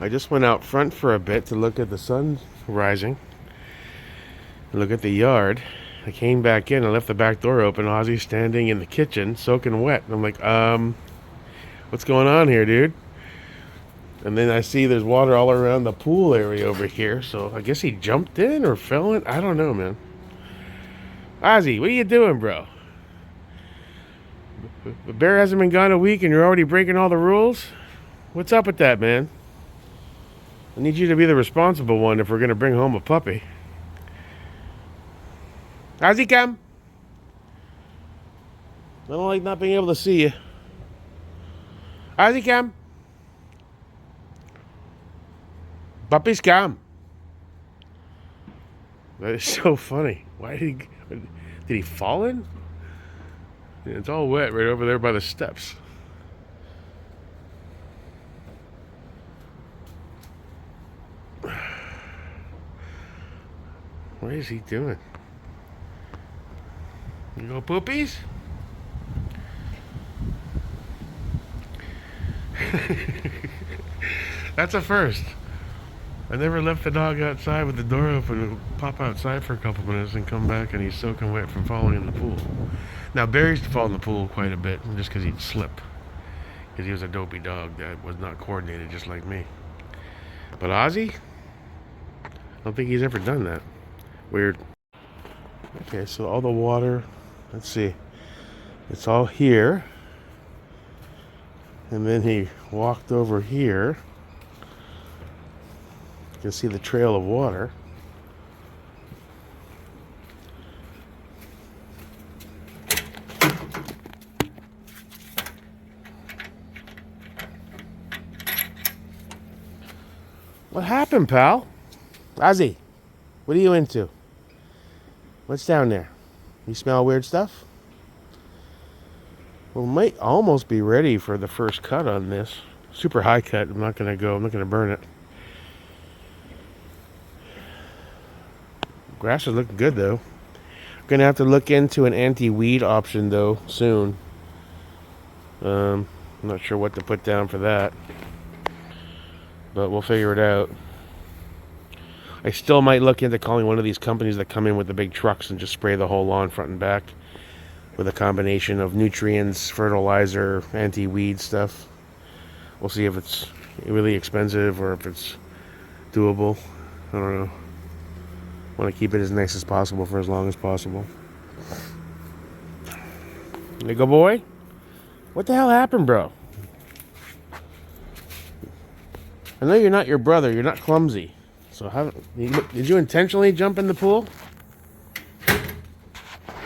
I just went out front for a bit to look at the sun rising, look at the yard. I came back in, I left the back door open. Ozzy's standing in the kitchen, soaking wet. And I'm like, what's going on here, dude? And then I see there's water all around the pool area over here. So I guess he jumped in or fell in. I don't know, man. Ozzy, what are you doing, bro? The bear hasn't been gone a week and you're already breaking all the rules? What's up with that, man? I need you to be the responsible one if we're going to bring home a puppy. Ozzy, come. I don't like not being able to see you. Ozzy, come. Puppies, come. That is so funny. Why did he fall in? Yeah, it's all wet right over there by the steps. What is he doing? You go poopies? That's a first. I never left the dog outside with the door open and pop outside for a couple minutes and come back and he's soaking wet from falling in the pool. Now, Barry used to fall in the pool quite a bit just because he'd slip. Because he was a dopey dog that was not coordinated just like me. But Ozzy? I don't think he's ever done that. Weird. Okay, so all the water, let's see. It's all here. And then he walked over here. You can see the trail of water. What happened, pal? Ozzy, what are you into? What's down there? You smell weird stuff? Well, might almost be ready for the first cut on this. Super high cut. I'm not going to burn it. Grass is looking good, though. I'm going to have to look into an anti-weed option, though, soon. I'm not sure what to put down for that. But we'll figure it out. I still might look into calling one of these companies that come in with the big trucks and just spray the whole lawn front and back with a combination of nutrients, fertilizer, anti-weed stuff. We'll see if it's really expensive or if it's doable. I don't know. Want to keep it as nice as possible for as long as possible. There you go, boy. What the hell happened, bro? I know you're not your brother. You're not clumsy. So did you intentionally jump in the pool?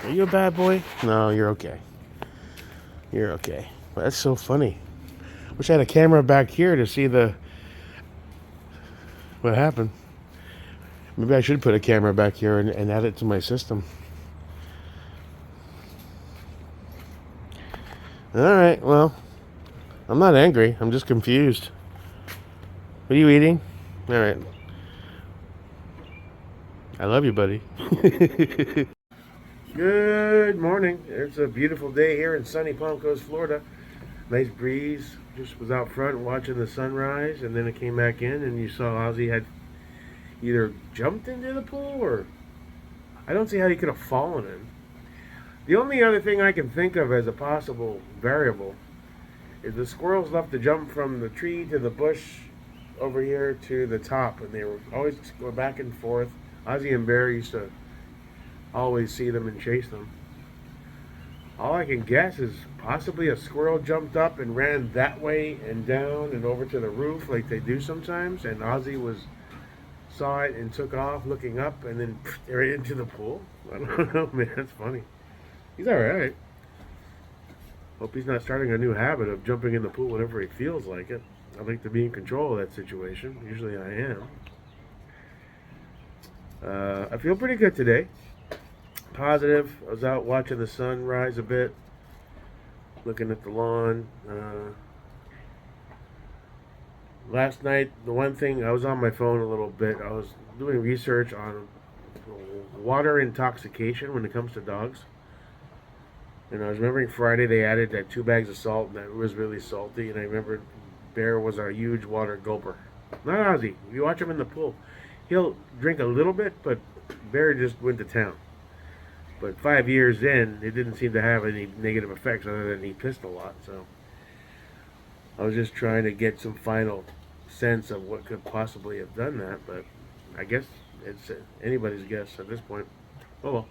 Are you a bad boy? No, you're okay. You're okay. Well, that's so funny. Wish I had a camera back here to see what happened. Maybe I should put a camera back here and add it to my system. Alright, well, I'm not angry. I'm just confused. What are you eating? Alright. I love you, buddy. Good morning. It's a beautiful day here in sunny Palm Coast, Florida. Nice breeze. Just was out front watching the sunrise, and then I came back in, and you saw Ozzy had either jumped into the pool or I don't see how he could have fallen in. The only other thing I can think of as a possible variable is the squirrels love to jump from the tree to the bush over here to the top, and they were always going back and forth. Ozzy and Bear used to always see them and chase them. All I can guess is possibly a squirrel jumped up and ran that way and down and over to the roof like they do sometimes, and Ozzy saw it and took off looking up and then right into the pool. I don't know, man. That's funny. He's alright. Hope he's not starting a new habit of jumping in the pool whenever he feels like it. I like to be in control of that situation. Usually I am. I feel pretty good today. Positive. I was out watching the sun rise a bit, looking at the lawn. Last night, the one thing, I was on my phone a little bit. I was doing research on water intoxication when it comes to dogs. And I was remembering Friday they added 2 bags of salt, and that was really salty. And I remembered Bear was a huge water gulper. Not Ozzy. If you watch him in the pool, he'll drink a little bit, but Barry just went to town. But 5 years in, it didn't seem to have any negative effects other than he pissed a lot. So I was just trying to get some final sense of what could possibly have done that. But I guess it's anybody's guess at this point. Oh well.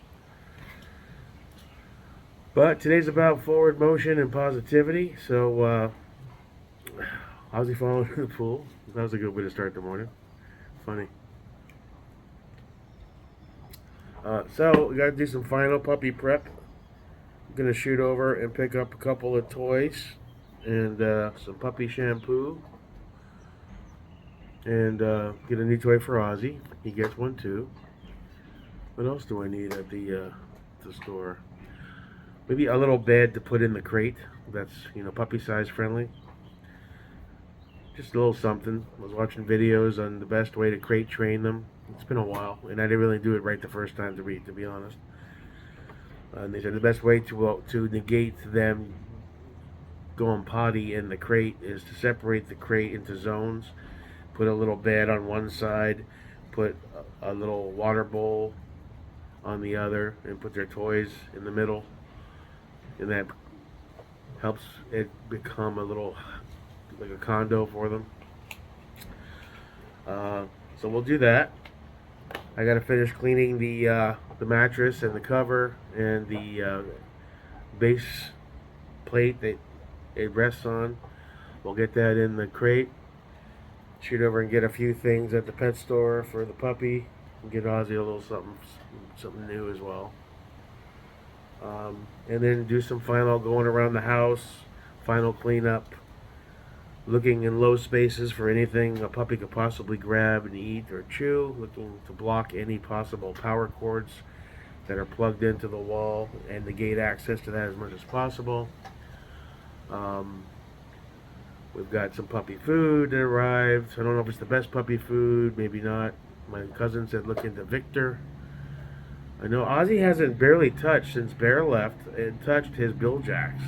But today's about forward motion and positivity. So how's he falling in the pool? That was a good way to start the morning. Funny. So we got to do some final puppy prep. I'm gonna shoot over and pick up a couple of toys and some puppy shampoo, and get a new toy for Ozzy. He gets one too. What else do I need at the store? Maybe a little bed to put in the crate. That's puppy size friendly. Just a little something. I was watching videos on the best way to crate train them. It's been a while, and I didn't really do it right the first time to be honest. And they said the best way to negate them going potty in the crate is to separate the crate into zones. Put a little bed on one side, put a little water bowl on the other, and put their toys in the middle. And that helps it become a little like a condo for them. So we'll do that. I gotta finish cleaning the mattress and the cover and the base plate that it rests on. We'll get that in the crate. Shoot over and get a few things at the pet store for the puppy. And get Ozzy a little something new as well. And then do some final going around the house, final cleanup, looking in low spaces for anything a puppy could possibly grab and eat or chew, looking to block any possible power cords that are plugged into the wall and negate access to that as much as possible. We've got some puppy food that arrived. I don't know if it's the best puppy food, maybe not. My cousin said look into Victor. I know Ozzy hasn't barely touched since Bear left and touched his Bill Jacks.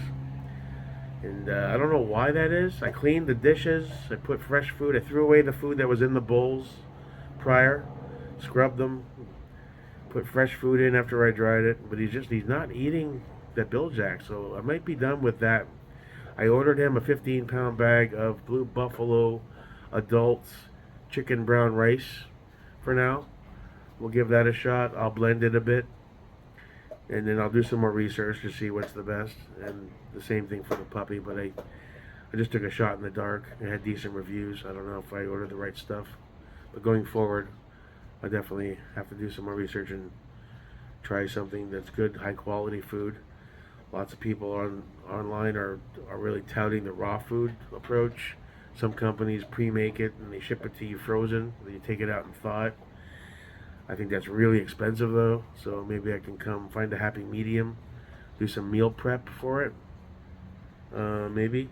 And I don't know why that is. I cleaned the dishes. I put fresh food. I threw away the food that was in the bowls prior. Scrubbed them. Put fresh food in after I dried it. But he's not eating that Bill Jack. So I might be done with that. I ordered him a 15-pound bag of Blue Buffalo Adults chicken brown rice for now. We'll give that a shot. I'll blend it a bit. And then I'll do some more research to see what's the best. And the same thing for the puppy. But I just took a shot in the dark. It had decent reviews. I don't know if I ordered the right stuff. But going forward, I definitely have to do some more research and try something that's good, high-quality food. Lots of people online are really touting the raw food approach. Some companies pre-make it and they ship it to you frozen. Then you take it out and thaw it. I think that's really expensive though, so maybe I can come find a happy medium, do some meal prep for it. Maybe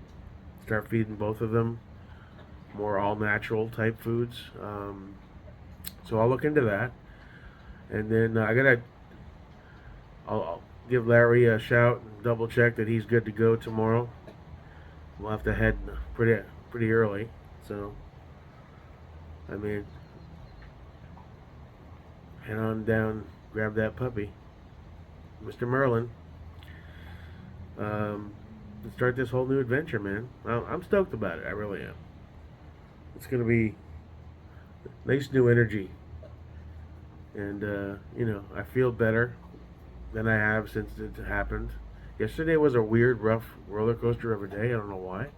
start feeding both of them more all-natural type foods. So I'll look into that, and then I'll give Larry a shout and double check that he's good to go tomorrow. We'll have to head pretty early, so head on down, grab that puppy, Mr. Merlin, and start this whole new adventure, man. I'm stoked about it. I really am. It's gonna be nice new energy, and I feel better than I have since it happened. Yesterday was a weird, rough roller coaster of a day. I don't know why.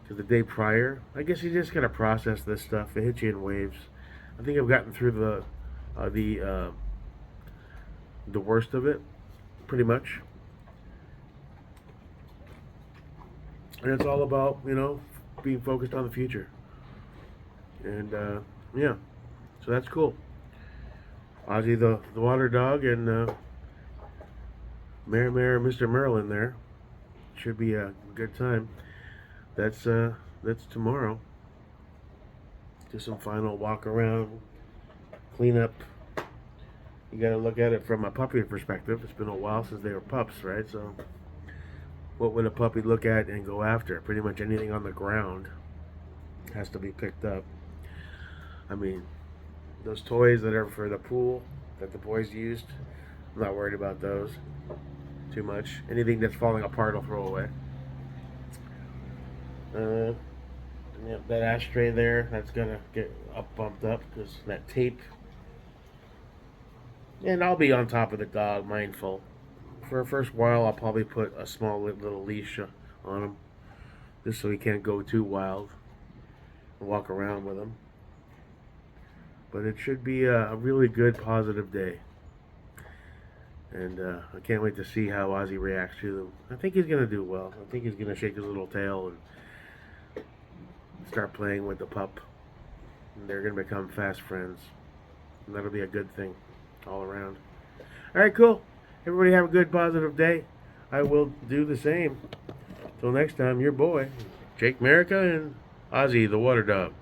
Because the day prior, I guess you just gotta process this stuff. It hits you in waves. I think I've gotten through the worst of it, pretty much. And it's all about, being focused on the future. And, yeah. So that's cool. Ozzy the water dog and Mare Mr. Merlin there. Should be a good time. That's tomorrow. Do some final walk around, clean up. You got to look at it from a puppy perspective. It's been a while since they were pups, right? So what would a puppy look at and go after? Pretty much anything on the ground. has to be picked up. I mean, those toys that are for the pool that the boys used, I'm not worried about those too much. Anything that's falling apart, I'll throw away. Uh, yep, that ashtray there, that's gonna get up bumped up because that tape. And I'll be on top of the dog, mindful. For the first while, I'll probably put a small little leash on him, just so he can't go too wild and walk around with him. But it should be a really good, positive day. And I can't wait to see how Ozzy reacts to them. I think he's going to do well. I think he's going to shake his little tail and start playing with the pup. And they're going to become fast friends. And that'll be a good thing all around. All right, cool. Everybody have a good, positive day. I will do the same. Till next time, your boy, Jake Merica and Ozzy the Water Dog.